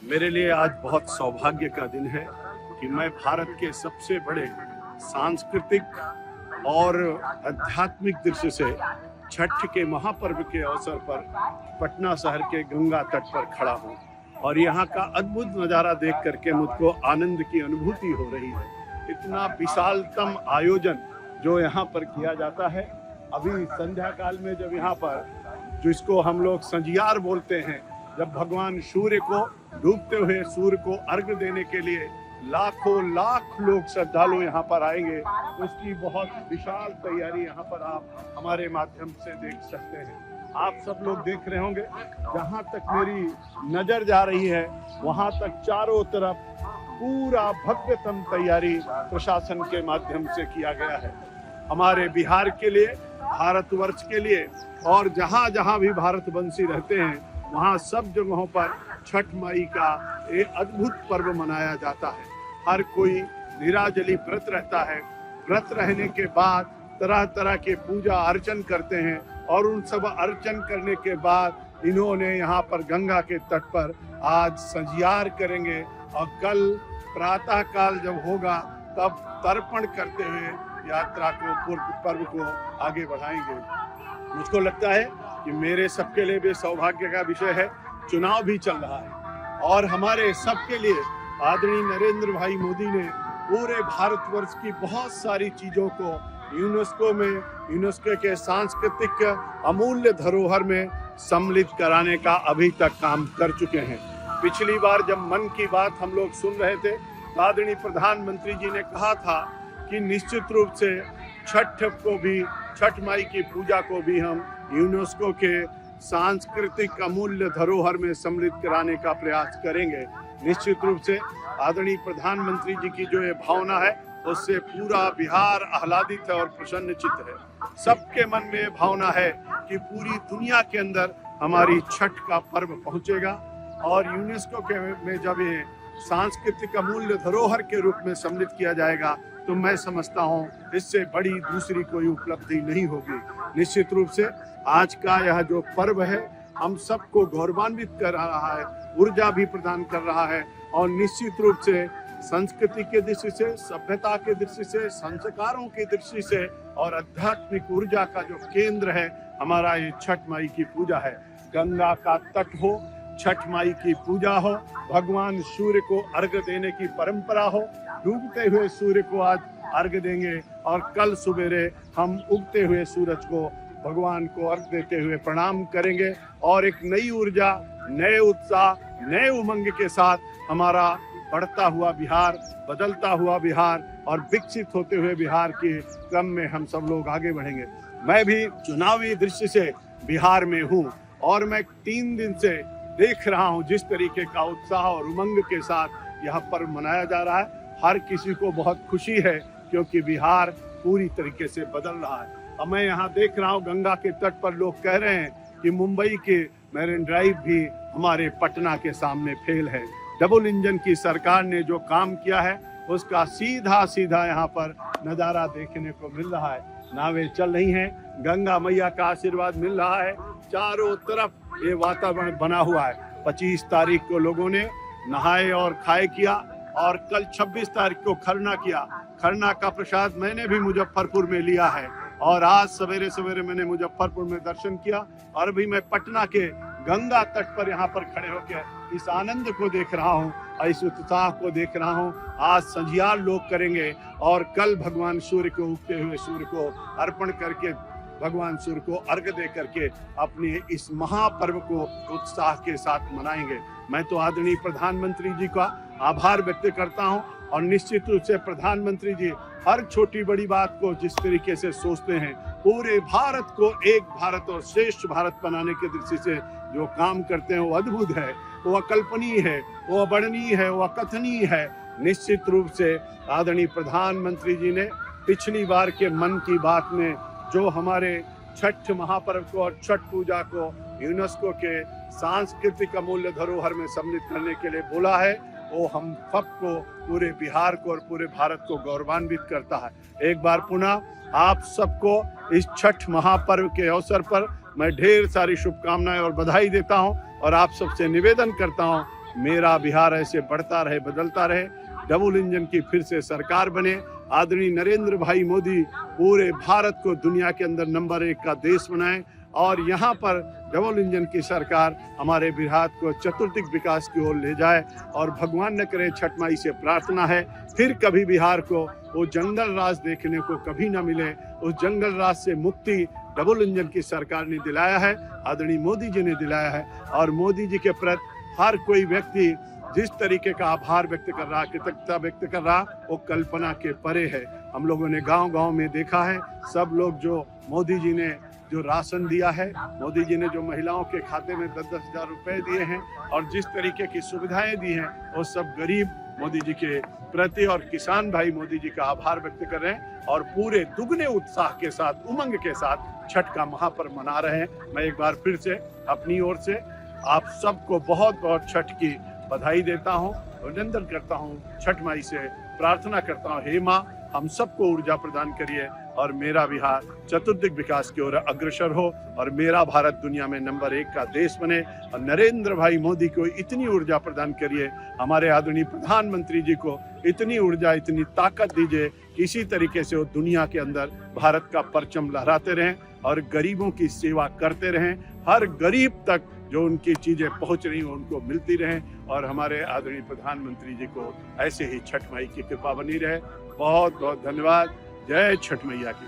मेरे लिए आज बहुत सौभाग्य का दिन है कि मैं भारत के सबसे बड़े सांस्कृतिक और आध्यात्मिक दृश्य से छठ के महापर्व के अवसर पर पटना शहर के गंगा तट पर खड़ा हूँ और यहाँ का अद्भुत नज़ारा देख करके मुझको आनंद की अनुभूति हो रही है। इतना विशालतम आयोजन जो यहाँ पर किया जाता है। अभी संध्या काल में जब यहाँ पर जिसको हम लोग संजियार बोलते हैं, जब भगवान सूर्य को डूबते हुए सूर्य को अर्घ देने के लिए लाखों लाख लोग श्रद्धालु यहाँ पर आएंगे, उसकी बहुत विशाल तैयारी यहाँ पर आप हमारे माध्यम से देख सकते हैं। आप सब लोग देख रहे होंगे, जहाँ तक मेरी नजर जा रही है वहाँ तक चारों तरफ पूरा भव्यतम तैयारी प्रशासन के माध्यम से किया गया है। हमारे बिहार के लिए, भारतवर्ष के लिए और जहाँ जहाँ भी भारतवंशी रहते हैं वहाँ सब जगहों पर छठ माई का एक अद्भुत पर्व मनाया जाता है। हर कोई निराजली व्रत रहता है। व्रत रहने के बाद तरह तरह के पूजा अर्चन करते हैं और उन सब अर्चन करने के बाद इन्होंने यहाँ पर गंगा के तट पर आज संजियार करेंगे और कल प्रातः काल जब होगा तब तर्पण करते हुए यात्रा को, पर्व को आगे बढ़ाएंगे। मुझको लगता है कि मेरे सबके लिए भी सौभाग्य का विषय है। चुनाव भी चल रहा है और हमारे सबके लिए आदरणीय नरेंद्र भाई मोदी ने पूरे भारतवर्ष की बहुत सारी चीजों को यूनेस्को के सांस्कृतिक अमूल्य धरोहर में सम्मिलित कराने का अभी तक काम कर चुके हैं। पिछली बार जब मन की बात हम लोग सुन रहे थे, आदरणीय प्रधानमंत्री जी ने कहा था कि निश्चित रूप से छठ माई की पूजा को भी हम यूनेस्को के सांस्कृतिक अमूल्य धरोहर में सम्मिलित कराने का प्रयास करेंगे। निश्चित रूप से आदरणीय प्रधानमंत्री जी की जो ये भावना है उससे पूरा बिहार आह्लादित है और प्रसन्नचित्त है। सबके मन में ये भावना है कि पूरी दुनिया के अंदर हमारी छठ का पर्व पहुंचेगा और यूनेस्को के में जब ये सांस्कृतिक अमूल्य धरोहर के रूप में सम्मिलित किया जाएगा तो मैं समझता हूँ इससे बड़ी दूसरी कोई उपलब्धि नहीं होगी। निश्चित रूप से आज का यह जो पर्व है हम सबको गौरवान्वित कर रहा है, ऊर्जा भी प्रदान कर रहा है और निश्चित रूप से संस्कृति के दृष्टि से, सभ्यता के दृष्टि से, संस्कारों की दृष्टि से और आध्यात्मिक ऊर्जा का जो केंद्र है हमारा ये छठ माई की पूजा है। गंगा का तट हो, छठ माई की पूजा हो, भगवान सूर्य को अर्घ देने की परंपरा हो। डूबते हुए सूर्य को आज अर्घ देंगे और कल सवेरे हम उगते हुए सूरज को भगवान को अर्घ देते हुए प्रणाम करेंगे और एक नई ऊर्जा, नए उत्साह, नए उमंग के साथ हमारा बढ़ता हुआ बिहार, बदलता हुआ बिहार और विकसित होते हुए बिहार के क्रम में हम सब लोग आगे बढ़ेंगे। मैं भी चुनावी दृष्टि से बिहार में हूँ और मैं 3 दिन से देख रहा हूँ जिस तरीके का उत्साह और उमंग के साथ यह पर्व मनाया जा रहा है। हर किसी को बहुत खुशी है क्योंकि बिहार पूरी तरीके से बदल रहा है। अब मैं यहाँ देख रहा हूँ गंगा के तट पर लोग कह रहे हैं कि मुंबई के मैरिन ड्राइव भी हमारे पटना के सामने फेल है। डबल इंजन की सरकार ने जो काम किया है उसका सीधा सीधा यहाँ पर नज़ारा देखने को मिल रहा है। नावें चल रही हैं, गंगा मैया का आशीर्वाद मिल रहा है। चारों तरफ ये वातावरण बना हुआ है। 25 तारीख को लोगों ने नहाए और खाए किया और कल 26 तारीख को खरना किया। खरना का प्रसाद मैंने भी मुजफ्फरपुर में लिया है और आज सवेरे सवेरे मैंने मुजफ्फरपुर में दर्शन किया और अभी मैं पटना के गंगा तट पर यहाँ पर खड़े होकर इस आनंद को देख रहा हूँ और इस उत्साह को देख रहा हूँ। आज संजियार लोग करेंगे और कल भगवान सूर्य को, उगते हुए सूर्य को अर्पण करके, भगवान सूर्य को अर्घ दे करके अपने इस महापर्व को उत्साह के साथ मनाएंगे। मैं तो आदरणीय प्रधानमंत्री जी का आभार व्यक्त करता हूं और निश्चित रूप से प्रधानमंत्री जी हर छोटी बड़ी बात को जिस तरीके से सोचते हैं, पूरे भारत को एक भारत और श्रेष्ठ भारत बनाने की दृष्टि से जो काम करते हैं वो अद्भुत है, वो अकल्पनीय है, वो अवर्णनीय है, वो अकथनीय है। निश्चित रूप से आदरणीय प्रधानमंत्री जी ने पिछली बार के मन की बात में जो हमारे छठ महापर्व को और छठ पूजा को यूनेस्को के सांस्कृतिक अमूल्य धरोहर में सम्मिलित करने के लिए बोला है, वो हम सबको, पूरे बिहार को और पूरे भारत को गौरवान्वित करता है। एक बार पुनः आप सबको इस छठ महापर्व के अवसर पर मैं ढेर सारी शुभकामनाएं और बधाई देता हूं और आप सबसे निवेदन करता हूं मेरा बिहार ऐसे बढ़ता रहे, बदलता रहे, डबल इंजन की फिर से सरकार बने, आदरणीय नरेंद्र भाई मोदी पूरे भारत को दुनिया के अंदर नंबर 1 का देश बनाए और यहाँ पर डबल इंजन की सरकार हमारे बिहार को चतुर्दिक विकास की ओर ले जाए। और भगवान न करे, छठ माई से प्रार्थना है फिर कभी बिहार को वो जंगल राज देखने को कभी ना मिले। उस जंगल राज से मुक्ति डबल इंजन की सरकार ने दिलाया है, आदरणीय मोदी जी ने दिलाया है। और मोदी जी के प्रति हर कोई व्यक्ति जिस तरीके का आभार व्यक्त कर रहा, कृतज्ञता व्यक्त कर रहा, वो कल्पना के परे है। हम लोगों ने गांव-गांव में देखा है, सब लोग जो मोदी जी ने जो राशन दिया है, मोदी जी ने जो महिलाओं के खाते में 10-10 हज़ार रुपए दिए हैं और जिस तरीके की सुविधाएं दी हैं, वो सब गरीब मोदी जी के प्रति और किसान भाई मोदी जी का आभार व्यक्त कर रहे हैं और पूरे दुगने उत्साह के साथ, उमंग के साथ छठ का महापर्व मना रहे हैं। मैं एक बार फिर से अपनी ओर से आप सबको बहुत बहुत छठ की बधाई देता हूँ, अभिनंदन करता हूँ, छठ माई से प्रार्थना करता हूँ, हे माँ हम सबको ऊर्जा प्रदान करिए और मेरा बिहार चतुर्दिक विकास की ओर अग्रसर हो और मेरा भारत दुनिया में नंबर 1 का देश बने। और नरेंद्र भाई मोदी को इतनी ऊर्जा प्रदान करिए, हमारे आदरणीय प्रधानमंत्री जी को इतनी ऊर्जा, इतनी ताकत दीजिए, इसी तरीके से वो दुनिया के अंदर भारत का परचम लहराते रहें और गरीबों की सेवा करते रहें, हर गरीब तक जो उनकी चीजें पहुंच रही हैं उनको मिलती रहें और हमारे आदरणीय प्रधानमंत्री जी को ऐसे ही छठ माई की कृपा बनी रहे। बहुत बहुत धन्यवाद। जय छठ मैया की।